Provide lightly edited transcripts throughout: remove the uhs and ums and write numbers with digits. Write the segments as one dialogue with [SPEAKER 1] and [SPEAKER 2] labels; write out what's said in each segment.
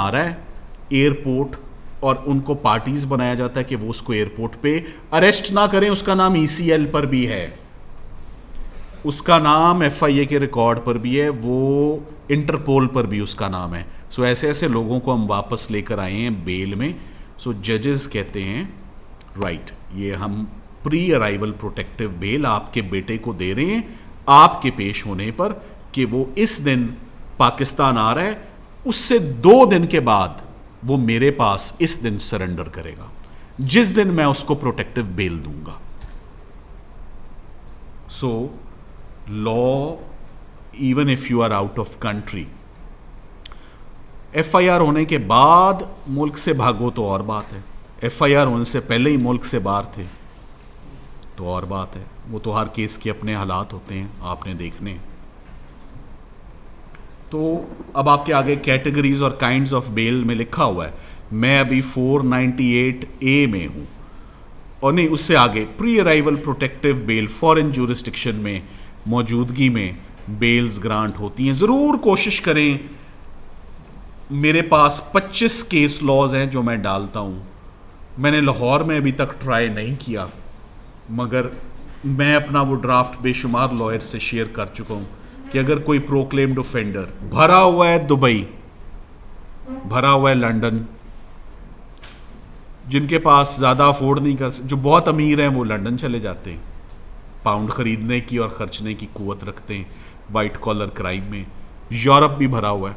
[SPEAKER 1] आ रहा है एयरपोर्ट और उनको पार्टीज बनाया जाता है कि वो उसको एयरपोर्ट पे अरेस्ट ना करें, उसका नाम ईसीएल पर भी है, उसका नाम एफआईए के रिकॉर्ड पर भी है, वो इंटरपोल पर भी उसका नाम है। सो ऐसे ऐसे लोगों को हम वापस लेकर आए हैं बेल में। सो जजेस कहते हैं राइट, ये हम प्री अराइवल प्रोटेक्टिव बेल आपके बेटे को दे रहे हैं आपके पेश होने पर कि वो इस दिन पाकिस्तान आ रहा है, उससे 2 दिन के बाद वो मेरे पास इस दिन सरेंडर करेगा, जिस दिन मैं उसको प्रोटेक्टिव बेल दूंगा। So law, even if you are out of country, FIR होने के बाद मुल्क से भागो तो और बात है, एफआईआर होने से पहले ही मुल्क से बाहर थे तो और बात है। वो तो हर केस के अपने हालात होते हैं, आपने देखने। तो अब आपके आगे कैटेगरीज और काइंड्स ऑफ बेल में लिखा हुआ है, मैं अभी 498A में हूं, और नहीं उससे आगे pre arrival protective bail foreign jurisdiction में मौजूदगी में बेल्स ग्रांट होती हैं। ज़रूर कोशिश करें, मेरे पास 25 केस लॉज हैं जो मैं डालता हूं, मैंने लाहौर में अभी तक ट्राई नहीं किया, मगर मैं अपना वो ड्राफ्ट बेशुमार लॉयर से शेयर कर चुका हूं कि अगर कोई प्रोक्लेम्ड ऑफेंडर भरा हुआ है दुबई, भरा हुआ है लंदन, जिनके पास ज़्यादा अफोर्ड नहीं कर सकते, जो बहुत अमीर हैं वो लंदन चले जाते हैं, पाउंड ख़रीदने की और ख़र्चने की कुव्वत रखते हैं वाइट कॉलर क्राइम में, यूरोप भी भरा हुआ है।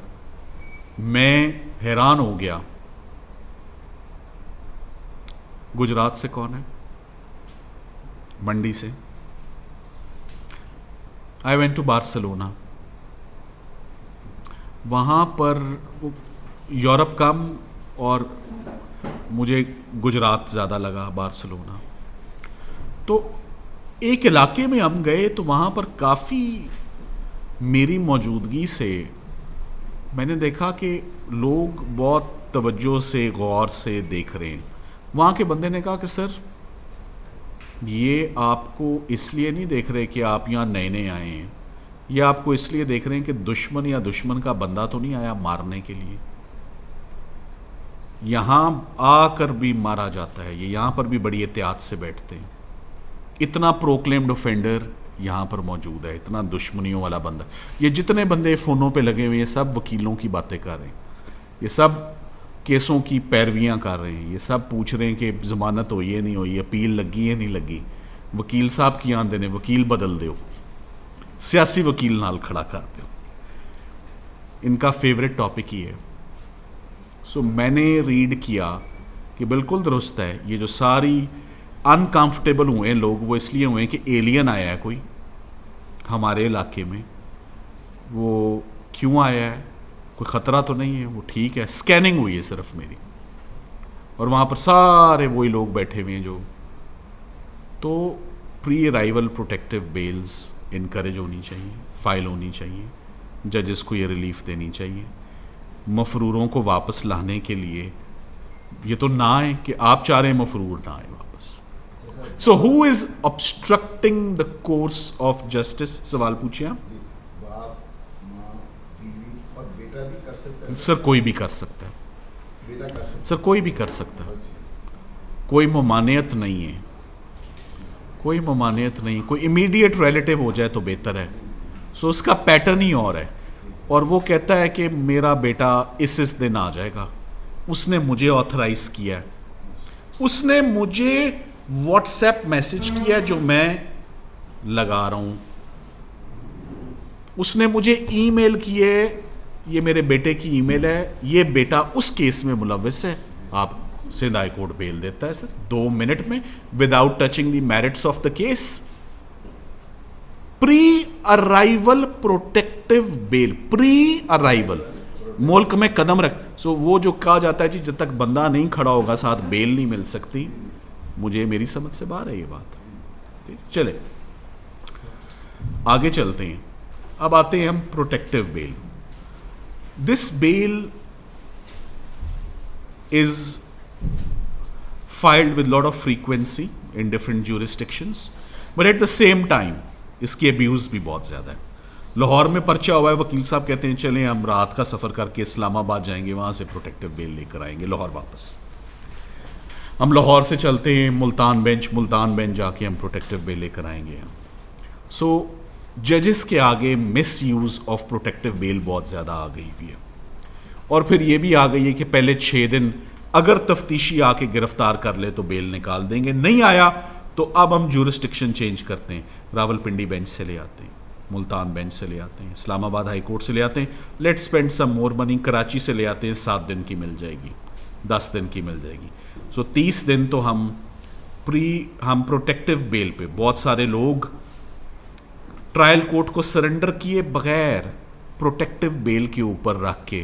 [SPEAKER 1] मैं हैरान हो गया, गुजरात से कौन है, मंडी से, आई वेंट टू बार्सिलोना, वहाँ पर यूरोप कम और मुझे गुजरात ज़्यादा लगा, बार्सिलोना। तो एक इलाके में हम गए तो वहाँ पर काफ़ी मेरी मौजूदगी से मैंने देखा कि लोग बहुत तवज्जो से गौर से देख रहे हैं। वहाँ के बंदे ने कहा कि सर ये आपको इसलिए नहीं देख रहे कि आप यहाँ नए नए आए हैं, ये आपको इसलिए देख रहे हैं कि दुश्मन या दुश्मन का बंदा तो नहीं आया मारने के लिए, यहाँ आकर भी मारा जाता है, ये यहाँ पर भी बड़ी एहतियात से बैठते हैं। इतना प्रोक्लेम्ड ऑफेंडर यहाँ पर मौजूद है, इतना दुश्मनियों वाला बंदा। ये जितने बंदे फ़ोनों पे लगे हुए हैं सब वकीलों की बातें कर रहे हैं, ये सब केसों की पैरवियाँ कर रहे हैं, ये सब पूछ रहे हैं कि ज़मानत हो ये नहीं हुई, अपील लगी है नहीं लगी, वकील साहब की आन देने, वकील बदल दो, सियासी वकील नाल खड़ा कर दो। इनका फेवरेट टॉपिक ही है। सो मैंने रीड किया कि बिल्कुल दुरुस्त है, ये जो सारी अनकंफर्टेबल हुए हैं लोग वो इसलिए हुए हैं कि एलियन आया है कोई हमारे इलाके में। वो क्यों आया है, कोई ख़तरा तो नहीं है, वो ठीक है, स्कैनिंग हुई है सिर्फ मेरी, और वहाँ पर सारे वही लोग बैठे हुए हैं जो। तो pre arrival protective bails encourage होनी चाहिए, फाइल होनी चाहिए, जजेस को ये रिलीफ देनी चाहिए। मफरूरों को वापस लाने के लिए ये तो ना है कि आप चाह रहे हैं मफरूर ना आए वापस। So who is obstructing the course of justice, सवाल पूछिए आप।
[SPEAKER 2] बाप, माँ, बीवी और बेटा भी कर सकता है।
[SPEAKER 1] सर कोई भी कर सकता है,
[SPEAKER 2] बेटा कर सकता
[SPEAKER 1] सर कोई भी कर सकता है, कोई ममानियत नहीं है, कोई ममानियत नहीं, कोई इमीडिएट रिलेटिव हो जाए तो बेहतर है। सो उसका पैटर्न ही और है, और वो कहता है कि मेरा बेटा इस दिन आ जाएगा, उसने मुझे ऑथराइज किया है, उसने मुझे व्हाट्सएप मैसेज किया जो मैं लगा रहा हूँ, उसने मुझे ईमेल किए, ये मेरे बेटे की ईमेल है, ये बेटा उस केस में मुलव्विस है, आप सिंध हाई कोर्ट बेल देता है सर 2 मिनट में without touching the merits of the case. Pre arrival protective bail, pre arrival, मुल्क में कदम रख। सो वो जो कहा जाता है जी जब तक बंदा नहीं खड़ा होगा साथ बेल नहीं मिल सकती, मुझे मेरी समझ से बाहर है ये बात। ठीक, चले आगे चलते हैं। अब आते हैं हम protective bail. This bail is filed with lot of frequency in different jurisdictions, but at the same time इसकी abuse भी बहुत ज़्यादा है। लाहौर में पर्चा हुआ है, वकील साहब कहते हैं चलें हम रात का सफ़र करके इस्लामाबाद जाएंगे, वहाँ से प्रोटेक्टिव बेल लेकर आएंगे लाहौर वापस। हम लाहौर से चलते हैं मुल्तान बेंच जाके हम प्रोटेक्टिव बेल लेकर आएंगे। सो जजेस के आगे misuse of protective bail बहुत ज़्यादा आ गई हुई है। और फिर ये भी आ गई है कि पहले 6 दिन अगर तफ्तीशी आके गिरफ्तार कर ले तो बेल निकाल देंगे, नहीं आया तो अब हम जुरिस्डिक्शन चेंज करते हैं, रावलपिंडी बेंच से ले आते हैं, मुल्तान बेंच से ले आते हैं, इस्लामाबाद हाई कोर्ट से ले आते हैं, let spend some more money, Karachi से ले आते हैं, 7 दिन की मिल जाएगी, 10 दिन की मिल जाएगी। सो 30 दिन तो हम प्रोटेक्टिव बेल पे, बहुत सारे लोग ट्रायल कोर्ट को सरेंडर किए बगैर प्रोटेक्टिव बेल के ऊपर रख के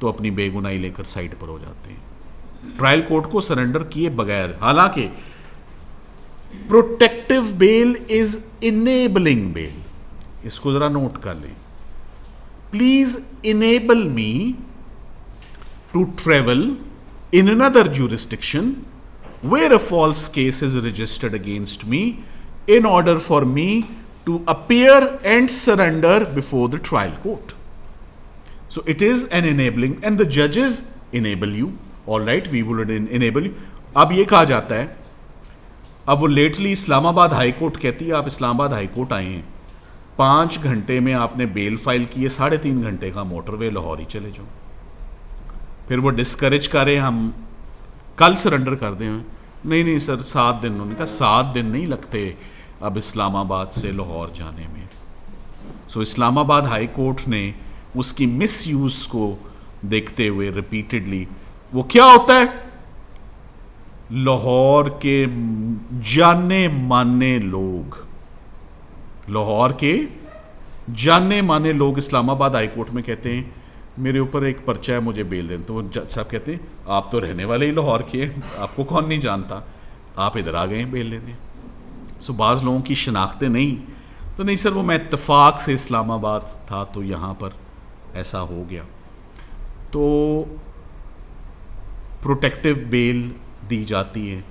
[SPEAKER 1] तो अपनी बेगुनाही लेकर साइड पर हो जाते हैं, ट्रायल कोर्ट को सरेंडर किए बगैर। हालांकि protective bail is enabling bail, इसको जरा नोट कर लें। Please enable me to travel in another jurisdiction where a false case is registered against me in order for me to appear and surrender before the trial court. So it is an enabling and the judges enable you. All right, we will enable you. अब ये कहा जाता है, अब वो lately Islamabad high court कहती है आप इस्लामाबाद हाई कोर्ट आए हैं, 5 घंटे में आपने बेल फाइल की है, 3.5 घंटे का मोटरवे, लाहौर ही चले जाओ। फिर वो डिस्करेज करें हम कल सरेंडर कर दें, नहीं सर 7 दिन। उन्होंने कहा 7 दिन नहीं लगते अब इस्लामाबाद से लाहौर जाने में। सो इस्लामाबाद हाई कोर्ट ने उसकी मिस यूज़ को देखते हुए रिपीटेडली, वो क्या होता है, लाहौर के जाने माने लोग, लाहौर के जाने माने लोग इस्लामाबाद हाई कोर्ट में कहते हैं मेरे ऊपर एक पर्चा है, मुझे बेल दें। तो वो जज साहब कहते हैं आप तो रहने वाले ही लाहौर के हैं, आपको कौन नहीं जानता, आप इधर आ गए हैं बेल लेने। सो बाज़ लोगों की शनाख्तें नहीं, तो नहीं सर वो मैं इत्तेफाक से इस्लामाबाद था तो यहाँ पर ऐसा हो गया। तो प्रोटेक्टिव बेल दी जाती है,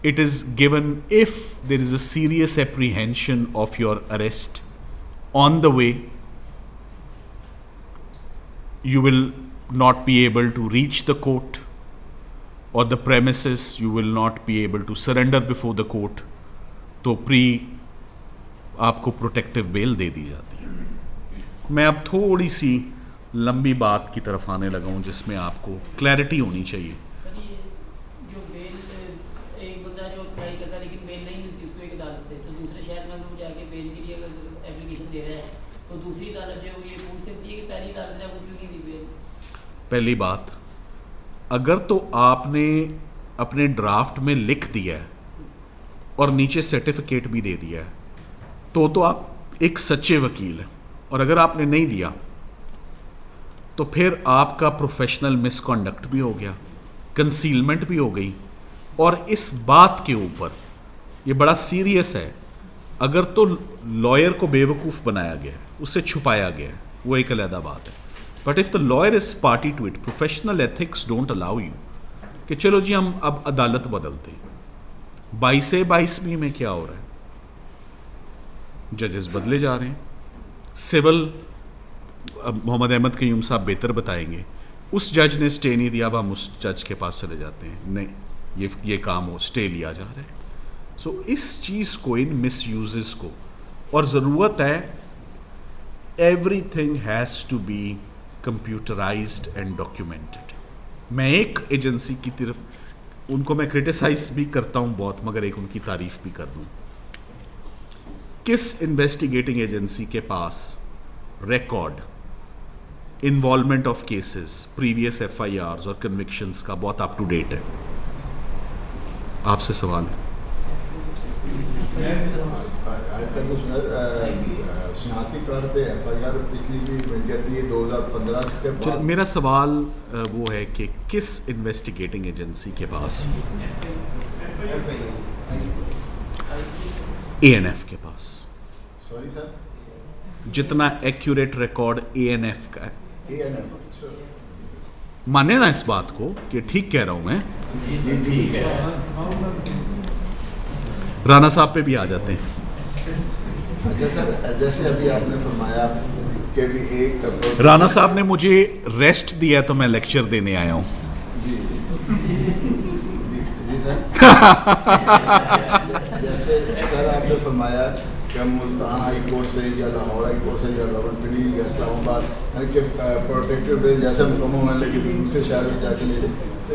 [SPEAKER 1] it is given if there is a serious apprehension of your arrest on the way, you will not be able to reach the court or the premises, you will not be able to surrender before the court, तो आपको protective bail दे दी जाती है। मैं अब थोड़ी सी लंबी बात की तरफ आने लगा हूँ जिसमें आपको क्लैरिटी होनी चाहिए।
[SPEAKER 3] जो बेल एक बंदा जो अप्लाई करता है लेकिन बेल नहीं मिलती उसको एक अदालत से, तो दूसरे शहर में वो जाके बेल के लिए अगर एप्लीकेशन दे रहा है तो दूसरी अदालत जो ये पूछ सकती है कि पहली अदालत ने वो क्यों नहीं दी बेल।
[SPEAKER 1] पहली बात, अगर तो आपने अपने ड्राफ्ट में लिख दिया है और नीचे सर्टिफिकेट भी दे दिया है तो आप एक सच्चे वकील हैं, और अगर आपने नहीं दिया तो फिर आपका प्रोफेशनल मिसकॉन्डक्ट भी हो गया, कंसीलमेंट भी हो गई। और इस बात के ऊपर ये बड़ा सीरियस है, अगर तो लॉयर को बेवकूफ़ बनाया गया है, उससे छुपाया गया है, वो एक अलग बात है। But if the lawyer is party to it, professional ethics don't allow you कि चलो जी हम अब अदालत बदलते हैं। 22 में क्या हो रहा है, जजेस बदले जा रहे हैं। सिविल मोहम्मद अहमद कयूम साहब बेहतर बताएंगे, उस जज ने स्टे नहीं दिया, अब हम उस जज के पास चले जाते हैं, नहीं ये काम हो स्टे लिया जा रहा है। सो इस चीज़ को, इन मिस यूजेस को, और ज़रूरत है everything has to be computerised and documented. मैं एक एजेंसी की तरफ उनको मैं क्रिटिसाइज भी करता हूँ बहुत, मगर एक उनकी तारीफ भी कर दूँ। किस इन्वेस्टिगेटिंग एजेंसी के पास record involvement of cases, previous FIRs और कन्विक्शंस का बहुत अप टू डेट है? आपसे सवाल है।
[SPEAKER 2] आजकल तो शनाख्ती तौर पे FIR पिछली भी मिल जाती है 2015 के बाद।
[SPEAKER 1] मेरा सवाल वो है कि किस इन्वेस्टिगेटिंग एजेंसी के पास, ANF के पास,
[SPEAKER 2] सॉरी सर,
[SPEAKER 1] जितना एक्यूरेट रिकॉर्ड ANF का है,
[SPEAKER 2] ANF
[SPEAKER 1] माने ना इस बात को कि ठीक कह रहा हूं मैं।
[SPEAKER 2] ठीक है।
[SPEAKER 1] राणा साहब पे भी आ जाते हैं।
[SPEAKER 2] अच्छा सर, जैसे अभी आपने फरमाया कि भी एक
[SPEAKER 1] राना साहब ने मुझे रेस्ट दिया तो मैं लेक्चर देने आया हूँ।
[SPEAKER 2] जी जी सर। जैसे सर आपने फरमाया कि हम मुल्तान हाई कोर्ट से या लाहौर हाई कोर्ट से या रावलपिंडी या इस्लामाबाद यानी कि प्रोटेक्टिव बेल जैसे मुकम्मल होने लगे तो दूसरे शहर में जाके ले लें, तो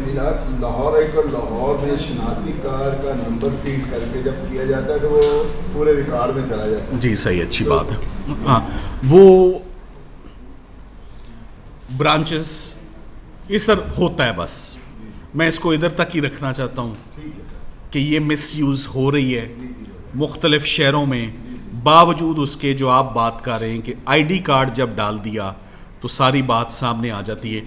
[SPEAKER 2] मिलाद लाहौर हाई कोर्ट लाहौर में शनाती कार का नंबर फीड करके जब किया जाता है तो वो पूरे रिकॉर्ड में चला जाता है।
[SPEAKER 1] जी सही, अच्छी बात है। हाँ, वो ब्रांचेस ये सर होता है, बस मैं इसको इधर तक ही रखना चाहता हूँ
[SPEAKER 2] ठीक है सर।
[SPEAKER 1] कि ये मिसयूज़ हो रही है
[SPEAKER 2] जी जी
[SPEAKER 1] मुख्तलिफ शहरों में, बावजूद उसके जो आप बात कर रहे हैं कि आईडी कार्ड जब डाल दिया तो सारी बात सामने आ जाती है।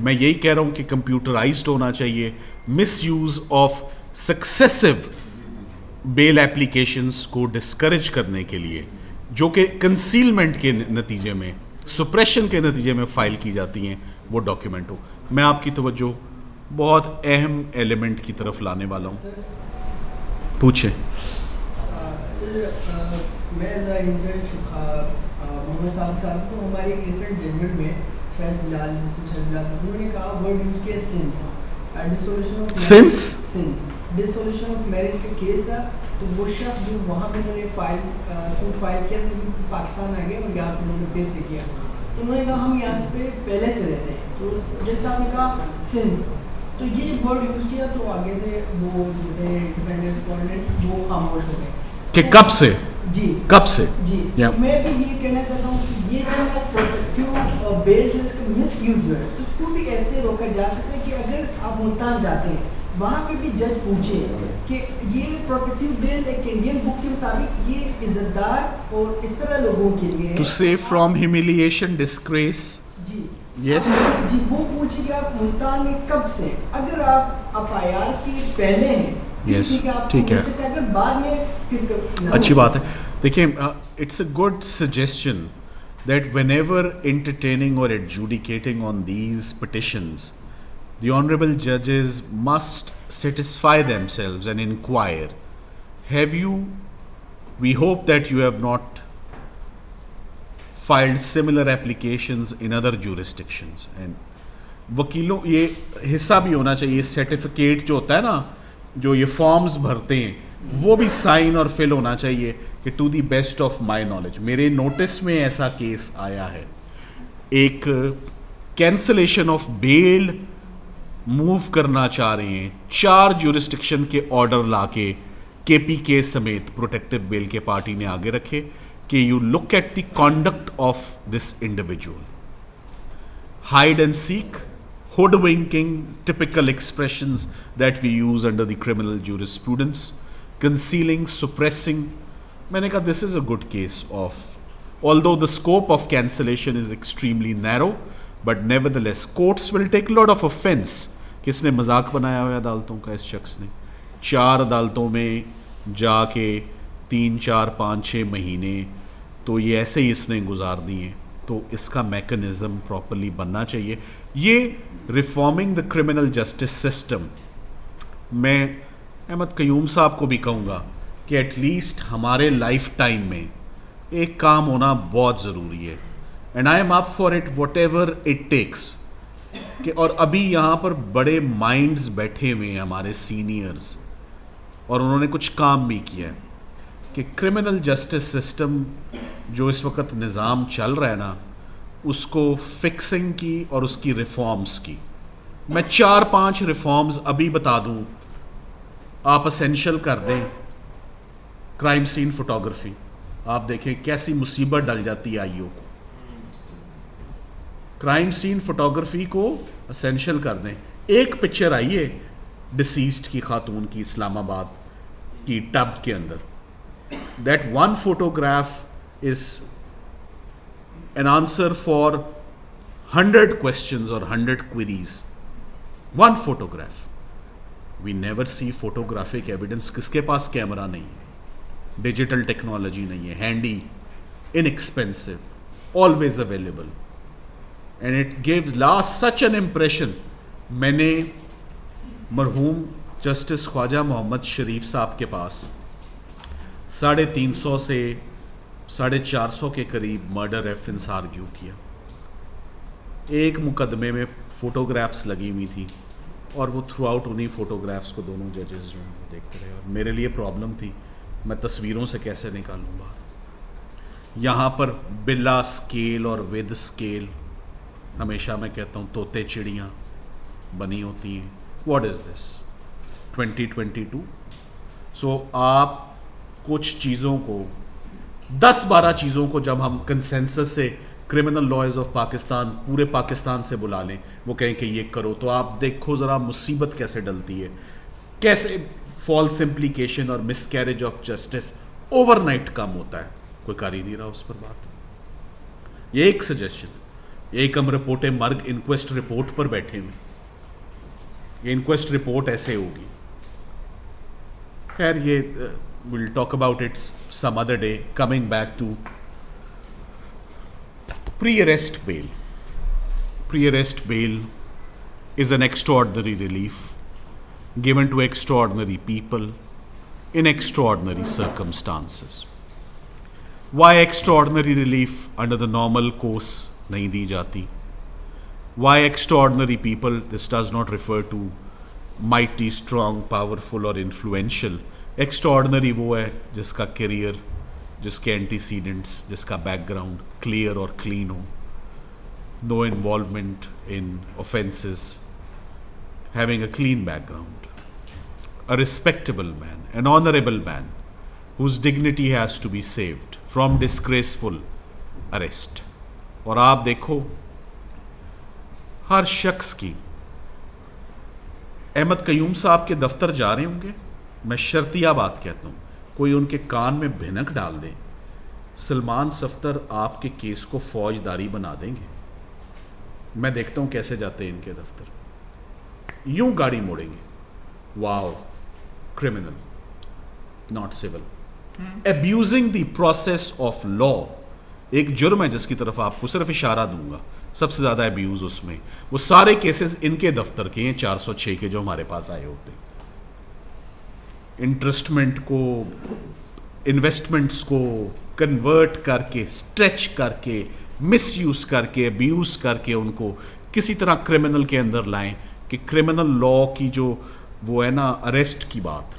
[SPEAKER 1] मैं यही कह रहा हूँ कि कंप्यूटराइज्ड होना चाहिए। Misuse of successive bail applications को डिस्करेज करने के लिए, जो कि कंसीलमेंट के नतीजे में, सुप्रेशन के नतीजे में फ़ाइल की जाती हैं, वो डॉक्यूमेंट हो। मैं आपकी तवज्जो बहुत अहम एलिमेंट की तरफ लाने वाला हूँ। पूछे।
[SPEAKER 4] सर मैं एज अ इंटर्न मोहम्मद साहब को हमारी रिसेंट जजमेंट में शायद बिलाल साहब उन्होंने कहा वर्ड यूज किया since dissolution of dissolution of marriage का केस था, तो वो शख्स जो वहाँ पे उन्होंने फाइल किया तो पाकिस्तान आ गए और यहाँ पे उन्होंने फिर से किया, तो उन्होंने कहा हम यहाँ पे पहले से रहते हैं, तो जैसे आपने कहा सिंस, तो ये जब वर्ड यूज़ किया तो आगे से वो डिफेंडेंट रिस्पोंडेंट वो खामोश हो गए
[SPEAKER 1] कि कब से?
[SPEAKER 4] जी
[SPEAKER 1] कब से?
[SPEAKER 4] जी
[SPEAKER 1] Yeah.
[SPEAKER 4] मैं भी ये कहना चाहता हूँ कि ये जो प्रोटेक्टिव बेल जो इसका मिस यूज है उसको भी ऐसे रोका जा सकता है कि अगर आप मुल्तान जाते हैं वहाँ पे भी जज पूछे कि ये प्रोटेक्टिव बेल एक इंडियन बुक के मुताबिक ये इज्जतदार और इस तरह लोगों के लिए है।
[SPEAKER 1] To save from humiliation, disgrace.
[SPEAKER 4] Ji
[SPEAKER 1] Yes.
[SPEAKER 4] जी वो पूछे कि आप मुल्तान में कब से, अगर आप एफआईआर के पहले हैं
[SPEAKER 1] Yes,
[SPEAKER 4] ठीक है, आप
[SPEAKER 1] ठीक है।
[SPEAKER 4] मिल सकते हैं, अगर बाद में फिर
[SPEAKER 1] अच्छी बात है। देखिए, it's a good suggestion that whenever entertaining or adjudicating on these petitions, the honorable judges must satisfy themselves and inquire, have you, we hope that you have not filed similar applications in other jurisdictions, and वकीलों ये हिस्सा भी होना चाहिए, certificate जो होता है ना, जो ये फॉर्म्स भरते हैं वो भी साइन और फिल होना चाहिए कि to the best of my knowledge. मेरे नोटिस में ऐसा केस आया है, एक कैंसलेशन ऑफ बेल मूव करना चाह रहे हैं, 4 जुरिस्डिक्शन के ऑर्डर लाके केपीके समेत प्रोटेक्टिव बेल के पार्टी ने आगे रखे कि you look at the conduct of this individual, hide and seek, hoodwinking, typical expressions that we use under the criminal jurisprudence, concealing, suppressing. मैंने कहा this is a good case of, although the scope of cancellation is extremely narrow, but nevertheless courts will take a lot of offense. किसने मजाक बनाया हुआ अदालतों का? इस शख्स ने 4 अदालतों में जाके 3, 4, 5, 6 महीने तो ये ऐसे ही इसने गुजार दिए, तो इसका मैकेनिज़्म प्रॉपरली बनना चाहिए। ये reforming the criminal justice system, मैं अहमद कयूम साहब को भी कहूँगा कि एटलीस्ट हमारे लाइफ टाइम में एक काम होना बहुत ज़रूरी है, and I am up for it whatever it takes. कि और अभी यहाँ पर बड़े माइंड्स बैठे हुए हैं हमारे सीनियर्स, और उन्होंने कुछ काम भी किया है कि क्रिमिनल जस्टिस सिस्टम जो इस वक्त निज़ाम चल रहा है ना, उसको फिक्सिंग की और उसकी रिफॉर्म्स की। मैं 4-5 रिफॉर्म्स अभी बता दूं, आप असेंशियल कर दें। क्राइम सीन फोटोग्राफी, आप देखें कैसी मुसीबत डल जाती है आईओ को। क्राइम सीन फोटोग्राफी को असेंशियल कर दें। एक पिक्चर आई है डिसीज्ड की खातून की इस्लामाबाद की टब के अंदर, that one photograph is an answer for 100 questions or 100 queries. One photograph. We never see photographic evidence. किसके पास कैमरा नहीं है, डिजिटल टेक्नोलॉजी नहीं है, handy, inexpensive, always available, and it gives last such an impression. मैंने मरहूम justice Khwaja Mohammad शरीफ साहब के पास 350 से 450 के करीब मर्डर रेफरेंस आर्ग्यू किया। एक मुकदमे में फ़ोटोग्राफ्स लगी हुई थी और वो थ्रू आउट उन्हीं फ़ोटोग्राफ्स को दोनों जजेस जो हैं वो देखते रहे, और मेरे लिए प्रॉब्लम थी मैं तस्वीरों से कैसे निकालूंगा। यहाँ पर बिला स्केल और विद स्केल, हमेशा मैं कहता हूँ तोते चिड़ियाँ बनी होती हैं। What is this 2022? सो आप कुछ चीज़ों को 10-12 चीज़ों को जब हम कंसेंसस से क्रिमिनल लॉयर्स ऑफ पाकिस्तान पूरे पाकिस्तान से बुला लें, वो कहें कि ये करो, तो आप देखो ज़रा मुसीबत कैसे डलती है, कैसे फॉल्स इम्प्लीकेशन और मिसकैरेज ऑफ जस्टिस ओवरनाइट कम होता है। कोई कर ही नहीं रहा उस पर बात। ये एक सजेशन, एक हम रिपोर्ट मर्ग इंक्वेस्ट रिपोर्ट पर बैठे हुए, ये इंक्वेस्ट रिपोर्ट ऐसे होगी। खैर ये will talk about it's some other day. Coming back to pre-arrest bail. Pre-arrest bail is an extraordinary relief given to extraordinary people in extraordinary circumstances. Why extraordinary relief under the normal course nahi di jati? Why extraordinary people? This does not refer to mighty, strong, powerful or influential. Extraordinary वो है जिसका career, जिसके antecedents, जिसका background clear और clean हो, no involvement in offences, having a clean background, a respectable man, an honourable man whose dignity has to be saved from disgraceful arrest. और आप देखो हर शख्स की, अहमद कयूम साहब के दफ्तर जा रहे होंगे, मैं शर्तिया बात कहता हूँ, कोई उनके कान में भिनक डाल दे, सलमान सफ्तर आपके केस को फौजदारी बना देंगे। मैं देखता हूं कैसे जाते हैं इनके दफ्तर, यूं गाड़ी मोड़ेंगे, wow criminal not civil, abusing the process of law एक जुर्म है जिसकी तरफ आपको सिर्फ इशारा दूंगा, सबसे ज्यादा अब्यूज उसमें, वो सारे केसेस इनके दफ्तर के हैं 406 के जो हमारे पास आए होते हैं। इंटरेस्टमेंट को, इन्वेस्टमेंट्स को कन्वर्ट करके, स्ट्रेच करके, मिसयूज करके, अब्यूज करके उनको किसी तरह क्रिमिनल के अंदर लाएं कि क्रिमिनल लॉ की जो वो है ना अरेस्ट की बात।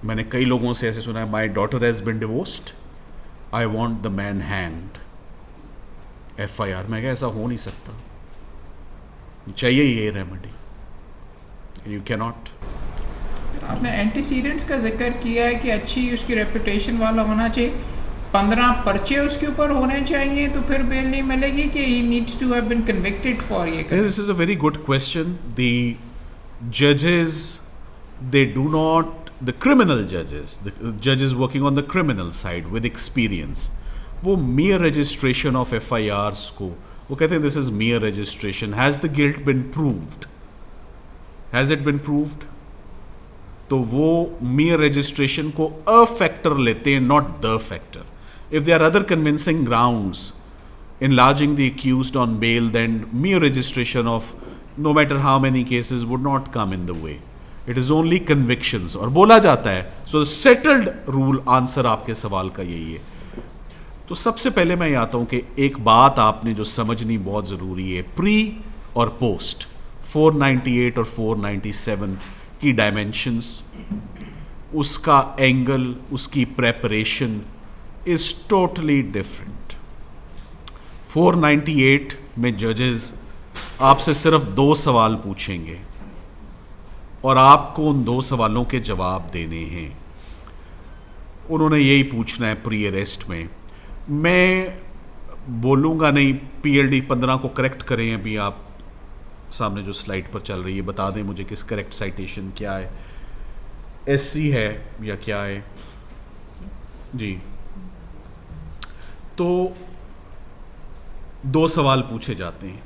[SPEAKER 1] मैंने कई लोगों से ऐसे सुना है, my daughter has been divorced, I want the man hanged, FIR। मैं कहा ऐसा हो नहीं सकता, चाहिए ये रेमेडी, यू कैन नॉट।
[SPEAKER 5] आपने एंटीसीडेंट्स का जिक्र किया है कि अच्छी उसकी रेपुटेशन वाला होना चाहिए, 15 पर्चे उसके ऊपर होने चाहिए तो फिर बेल नहीं मिलेगी कि he needs to have been convicted for ये?
[SPEAKER 1] This is a very good question. The जजेस they do not, the criminal जजेस working on the criminal side with experience, वो mere registration of FIRs को वो कहते हैं this is mere registration, has the guilt been proved, has it been proved? तो वो mere registration को a factor लेते हैं, not the factor. If they are other convincing grounds enlarging the accused on bail, then mere registration of no matter how many cases would not come in the way. It is only convictions, और बोला जाता है, so settled rule answer आपके सवाल का यही है। तो सबसे पहले मैं आता हूं कि एक बात आपने जो समझनी बहुत ज़रूरी है, प्री और पोस्ट 498 और 497 की डायमेंशंस, उसका एंगल, उसकी प्रेपरेशन इज टोटली डिफरेंट। 498 में जजेस आपसे सिर्फ 2 सवाल पूछेंगे और आपको उन 2 सवालों के जवाब देने हैं। उन्होंने यही पूछना है प्री अरेस्ट में। मैं बोलूँगा नहीं, PLD 15 को करेक्ट करें, अभी आप सामने जो स्लाइड पर चल रही है बता दें मुझे किस करेक्ट साइटेशन क्या है, SC है या क्या है जी। तो 2 सवाल पूछे जाते हैं,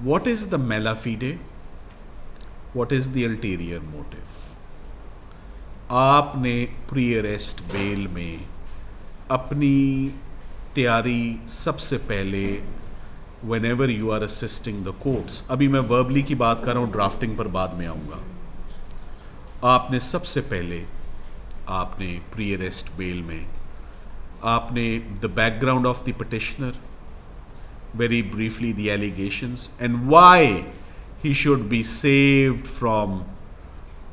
[SPEAKER 1] what is the Mela FIDE, what is the ulterior motive. आपने प्री अरेस्ट बेल में अपनी तैयारी सबसे पहले whenever you are assisting the courts, अभी मैं वर्बली की बात कर रहा हूँ, ड्राफ्टिंग पर बाद में आऊँगा। आपने सबसे पहले आपने प्री अरेस्ट बेल में आपने the background of the petitioner, very briefly the allegations and why he should be saved from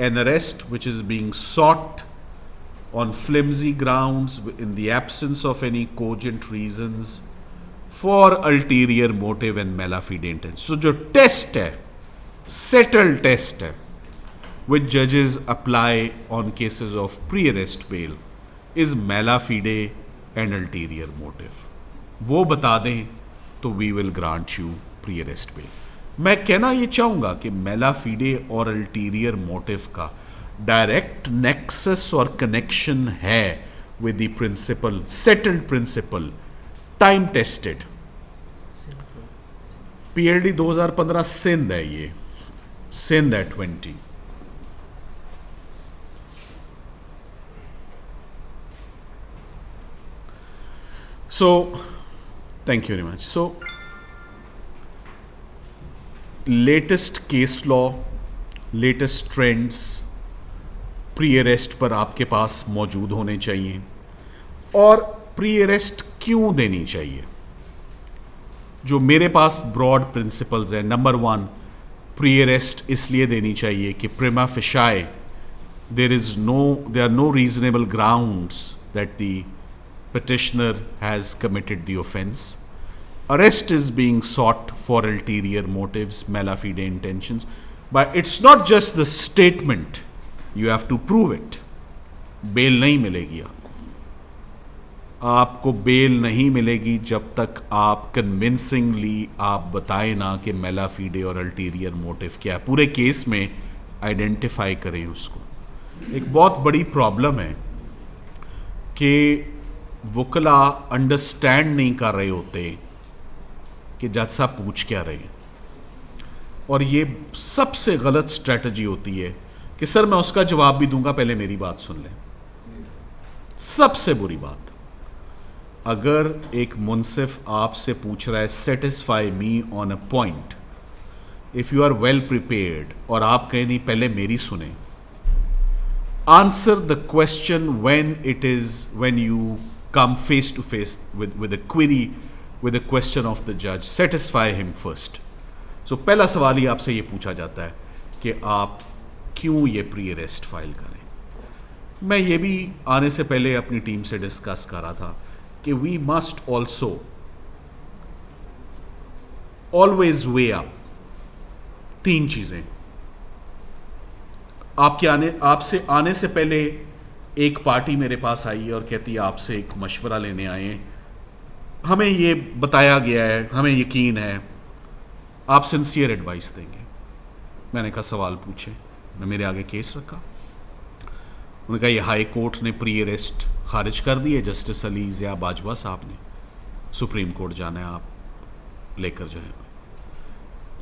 [SPEAKER 1] an arrest which is being sought on flimsy grounds in the absence of any cogent reasons for ulterior motive and mala fide intent. So जो test है, settled test है, which judges apply on cases of pre-arrest bail is mala fide and ulterior motive. वो बता दें तो we will grant you pre arrest bail. मैं कहना ये चाहूँगा कि मेला फीडे और अल्टीरियर मोटिव का डायरेक्ट नेक्सस और कनेक्शन है with the principle, settled principle, time tested. PLD 2015 Sindh है, ये सिंध है 20। So thank you very much. So latest case law, latest trends pre arrest पर आपके पास मौजूद होने चाहिए। और प्री अरेस्ट क्यों देनी चाहिए? जो मेरे पास ब्रॉड प्रिंसिपल्स है, नंबर 1, प्री अरेस्ट इसलिए देनी चाहिए कि प्रिमा फेशाई there are no reasonable grounds that the petitioner has committed the offense. Arrest is being sought for ulterior motives, mala fide intentions, but it's not just the statement, you have to prove it. Bail नहीं मिलेगी आपको bell नहीं मिलेगी जब तक आप convincingly आप बताएं ना कि मेला फीडे और अल्टीरियर मोटिव क्या है, पूरे केस में आइडेंटिफाई करें उसको। एक बहुत बड़ी प्रॉब्लम है कि वकला अंडरस्टैंड नहीं कर रहे होते कि जज साहब पूछ क्या रहे हैं, और ये सबसे गलत स्ट्रेटजी होती है कि सर मैं उसका जवाब भी दूंगा, पहले मेरी बात सुन लें। सबसे बुरी बात, अगर एक मुंसिफ आपसे पूछ रहा है satisfy me on a point, if you are well prepared और आप कहें नहीं पहले मेरी सुने, answer the question when you come face to face with a query, with a question of the judge, satisfy him first. So पहला सवाल ही आपसे ये पूछा जाता है कि आप क्यों ये प्री अरेस्ट फाइल करें। मैं ये भी आने से पहले अपनी टीम से डिस्कस कर रहा था कि we must also always weigh up 3 चीज़ें। आपसे आने से पहले एक पार्टी मेरे पास आई है और कहती है आपसे एक मशवरा लेने आए हैं, हमें ये बताया गया है, हमें यकीन है आप सिंसियर एडवाइस देंगे। मैंने कहा सवाल पूछे, मैं मेरे आगे केस रखा। उन्होंने कहा ये हाई कोर्ट ने प्री अरेस्ट खारिज कर दी है, जस्टिस अली ज़िया बाजवा साहब ने, सुप्रीम कोर्ट जाना है, आप लेकर जाएं।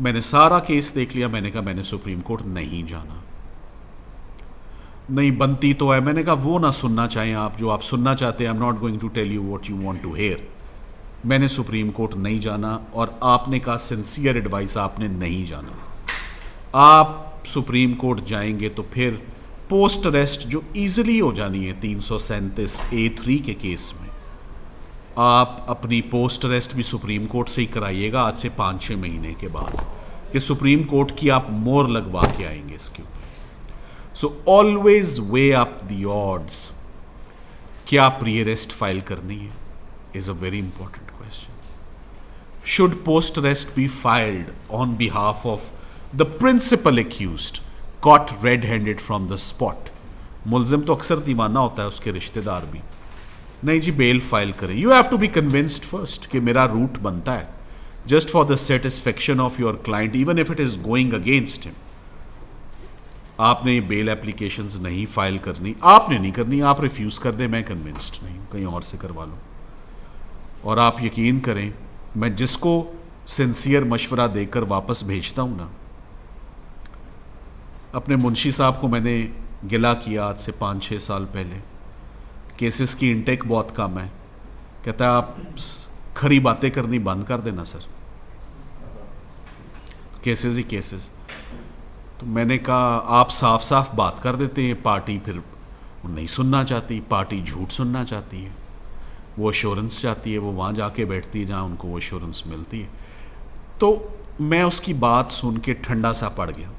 [SPEAKER 1] मैंने सारा केस देख लिया, मैंने कहा मैंने सुप्रीम कोर्ट नहीं जाना, नहीं बनती तो है। मैंने कहा वो ना सुनना चाहें आप, जो आप सुनना चाहते हैं, I am not going to tell you what you want to hear. मैंने सुप्रीम कोर्ट नहीं जाना, और आपने कहा सिंसियर एडवाइस, आपने नहीं जाना। आप सुप्रीम कोर्ट जाएंगे तो फिर पोस्ट अरेस्ट जो ईजिली हो जानी है 337A3 के केस में, आप अपनी पोस्ट अरेस्ट भी सुप्रीम कोर्ट से ही कराइएगा आज से 5-6 महीने के बाद, कि सुप्रीम कोर्ट की आप मोहर लगवा के आएंगे इसके ऊपर। So always weigh up the odds. क्या प्री अरेस्ट फाइल करनी है is a very important question. Should post arrest be filed on behalf of the principal accused caught red-handed from the spot? मुल्जिम तो अक्सर दीवाना होता है, उसके रिश्तेदार भी। नहीं जी, बेल फाइल करें। You have to be convinced first कि मेरा रूट बनता है, just for the satisfaction of your client, even if it is going against him. आपने ये बेल एप्लीकेशंस नहीं फाइल करनी, आपने नहीं करनी, आप रिफ्यूज़ कर दें, मैं कन्विंस्ड नहीं, कहीं और से करवा लो। और आप यकीन करें, मैं जिसको सिंसियर मशवरा देकर वापस भेजता हूँ ना, अपने मुंशी साहब को मैंने गिला किया आज से 5-6 साल पहले, केसेस की इनटेक बहुत कम है, कहता है आप खरी बातें करनी बंद कर देना सर, केसेस ही केसेस। तो मैंने कहा आप साफ साफ बात कर देते हैं, पार्टी फिर वो नहीं सुनना चाहती, पार्टी झूठ सुनना चाहती है, वो एश्योरेंस चाहती है, वो वहाँ जाके बैठती है जहाँ उनको वो एश्योरेंस मिलती है। तो मैं उसकी बात सुन के ठंडा सा पड़ गया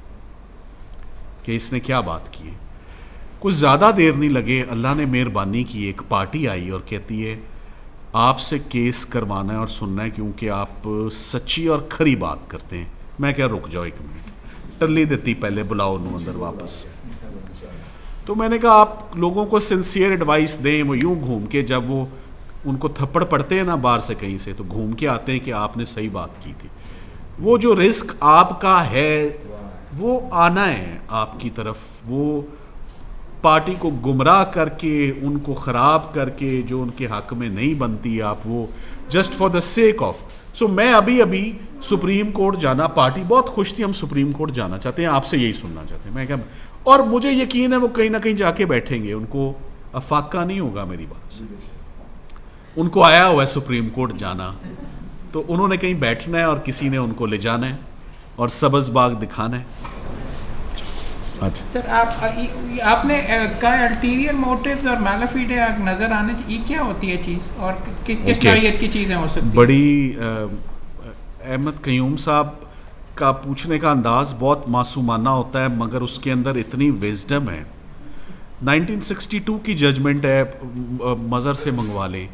[SPEAKER 1] कि इसने क्या बात की है। कुछ ज़्यादा देर नहीं लगे, अल्लाह ने मेहरबानी की, एक पार्टी आई और कहती है आपसे केस करवाना है और सुनना है क्योंकि आप सच्ची और खरी बात करते हैं। मैं क्या, रुक जाओ 1 मिनट, टल्ली देती, पहले बुलाओ उन्होंने अंदर वापस। तो मैंने कहा आप लोगों को सिंसियर एडवाइस दें, वो यूं घूम के, जब वो उनको थप्पड़ पड़ते हैं ना बाहर से कहीं से, तो घूम के आते हैं कि आपने सही बात की थी। वो जो रिस्क आपका है वो आना है आपकी तरफ, वो पार्टी को गुमराह करके, उनको ख़राब करके, जो उनके हक़ में नहीं बनती, आप वो just for the sake of. So मैं अभी सुप्रीम कोर्ट जाना, पार्टी बहुत खुश थी हम सुप्रीम कोर्ट जाना चाहते हैं, आपसे यही सुनना चाहते हैं। मैं क्या, और मुझे यकीन है वो कहीं ना कहीं जाके बैठेंगे, उनको अफाका नहीं होगा मेरी बात से, उनको आया हुआ है सुप्रीम कोर्ट जाना, तो उन्होंने कहीं बैठना है और किसी ने उनको ले जाना है और सब्ज़ बाग दिखाना है। अच्छा
[SPEAKER 5] सर, आपने कहा अल्टीरियर मोटिव्स और मैलाफिडे नज़र आने चाहिए, ये क्या होती है चीज़ और किस नौइयत की चीज़ें हो सकती है?
[SPEAKER 1] बड़ी अहमद कयूम साहब का पूछने का अंदाज़ बहुत मासूमाना होता है, मगर उसके अंदर इतनी विजडम है। 1962 की जजमेंट है, मज़र से मंगवा ले,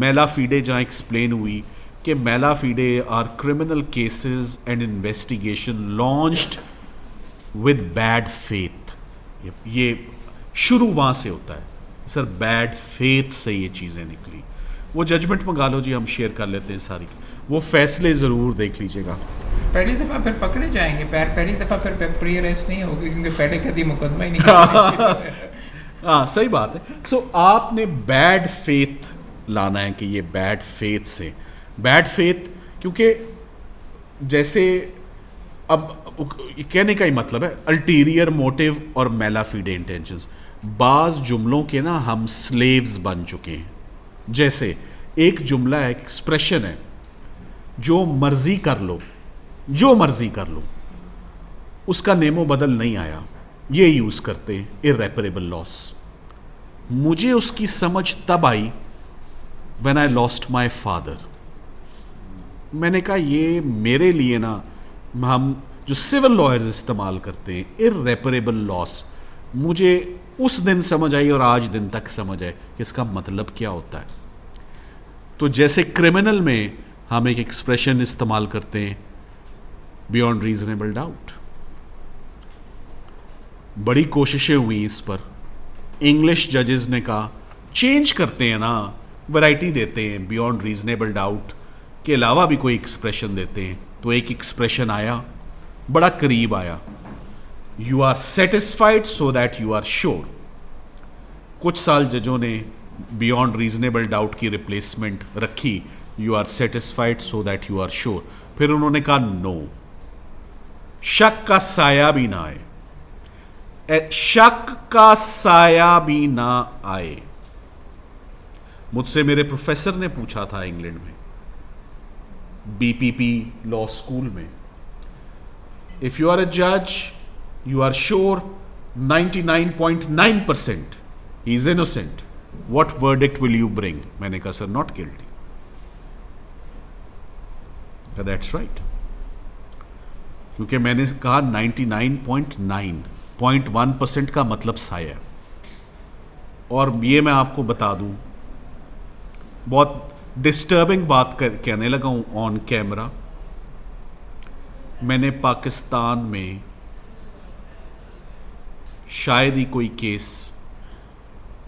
[SPEAKER 1] मैलाफिडे जहाँ एक्सप्लेन हुई कि malafide are criminal cases and investigation launched with bad faith. ये शुरू वहाँ से होता है सर, बैड फेथ से ये चीज़ें निकली। वो जजमेंट मंगा लो जी, हम शेयर कर लेते हैं सारी, वो फैसले ज़रूर देख लीजिएगा।
[SPEAKER 5] पहली दफ़ा फिर पकड़े जाएंगे, पहली दफ़ा फिर प्री अरेस्ट नहीं होगी क्योंकि पहले कभी मुकदमा ही नहीं।
[SPEAKER 1] हाँ सही बात है। सो आपने बैड फेथ लाना है कि ये बैड फेथ से, बैड फेथ, क्योंकि जैसे अब कहने का ही मतलब है अल्टीरियर मोटिव और मैलाफिडे इंटेंशंस। बाज़ जुमलों के ना हम स्लेव्स बन चुके हैं। जैसे एक जुमला है, एक्सप्रेशन है, जो मर्जी कर लो, जो मर्जी कर लो, उसका नेमो बदल नहीं आया, ये यूज़ करते हैं, इर्रेपरेबल लॉस। मुझे उसकी समझ तब I when I lost my father. मैंने कहा ये मेरे लिए ना, हम जो सिविल लॉयर्स इस्तेमाल करते हैं, इर्रेपरेबल लॉस, मुझे उस दिन समझ आई और आज दिन तक समझ आए कि इसका मतलब क्या होता है। तो जैसे क्रिमिनल में हम एक एक्सप्रेशन इस्तेमाल करते हैं, बियॉन्ड रीजनेबल डाउट, बड़ी कोशिशें हुई इस पर, इंग्लिश जजेस ने कहा चेंज करते हैं ना, वैरायटी देते हैं, बियॉन्ड रीजनेबल डाउट के अलावा भी कोई एक्सप्रेशन देते हैं। तो एक एक्सप्रेशन आया, बड़ा करीब आया, you are satisfied so that you are sure. कुछ साल जजों ने बियॉन्ड रीजनेबल डाउट की रिप्लेसमेंट रखी, you are satisfied so that you are sure. फिर उन्होंने कहा नो, शक का साया भी ना आए, शक का साया भी ना आए। मुझसे मेरे प्रोफेसर ने पूछा था इंग्लैंड में, बीपीपी लॉ स्कूल में, इफ यू आर अ जज you are sure 99.9% he is innocent, what verdict will you bring? मैंने कहा sir not guilty. That's right, क्योंकि मैंने कहा 99.9.1% का मतलब साया। और ये मैं आपको बता दूं, बहुत डिस्टर्बिंग बात कहने लगा हूं ऑन कैमरा। मैंने पाकिस्तान में शायद ही कोई केस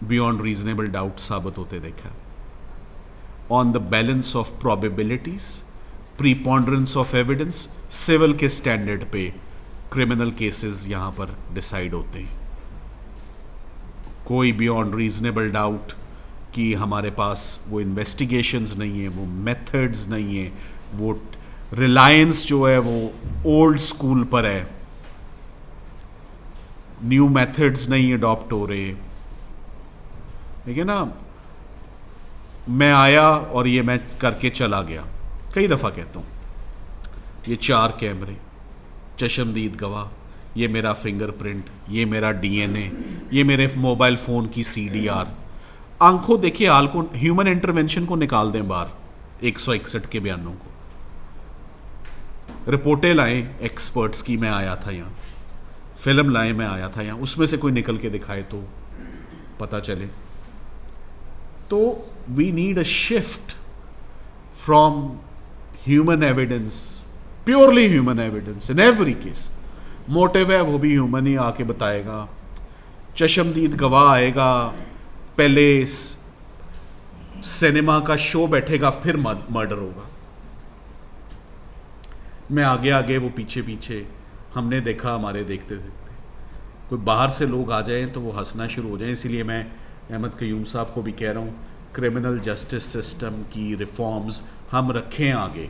[SPEAKER 1] बियॉन्ड रीजनेबल डाउट साबित होते देखा। On the balance of probabilities, preponderance of evidence, civil के स्टैंडर्ड पे क्रिमिनल केसेस यहां पर डिसाइड होते हैं। कोई बियॉन्ड रीजनेबल डाउट कि हमारे पास वो इन्वेस्टिगेशंस नहीं है, वो मेथड्स नहीं है, वो रिलायंस जो है वो ओल्ड स्कूल पर है, न्यू मेथड्स नहीं अडॉप्ट हो रहे। देखिए ना, मैं आया और ये मैं करके चला गया, कई दफ़ा कहता हूँ, ये 4 कैमरे, चश्मदीद गवाह, ये मेरा फिंगरप्रिंट, ये मेरा डीएनए, ये मेरे मोबाइल फ़ोन की सीडीआर। आंखों देखिए हाल को, ह्यूमन इंटरवेंशन को निकाल दें बाहर, 161 के बयानों को, रिपोर्टें लाएं एक्सपर्ट्स की, मैं आया था यहाँ, फिल्म लाएं मैं आया था यहाँ, उसमें से कोई निकल के दिखाए तो पता चले। तो we need a shift from human evidence, purely human evidence in every case. Motive है वो भी ह्यूमन ही आके बताएगा, चशमदीद गवाह आएगा, पहले सिनेमा का शो बैठेगा फिर मर्डर होगा, मैं आगे आगे वो पीछे पीछे। हमने देखा, हमारे देखते देखते कोई बाहर से लोग आ जाएं तो वो हंसना शुरू हो जाए। इसीलिए मैं अहमद कयूम साहब को भी कह रहा हूँ, क्रिमिनल जस्टिस सिस्टम की रिफॉर्म्स हम रखें आगे,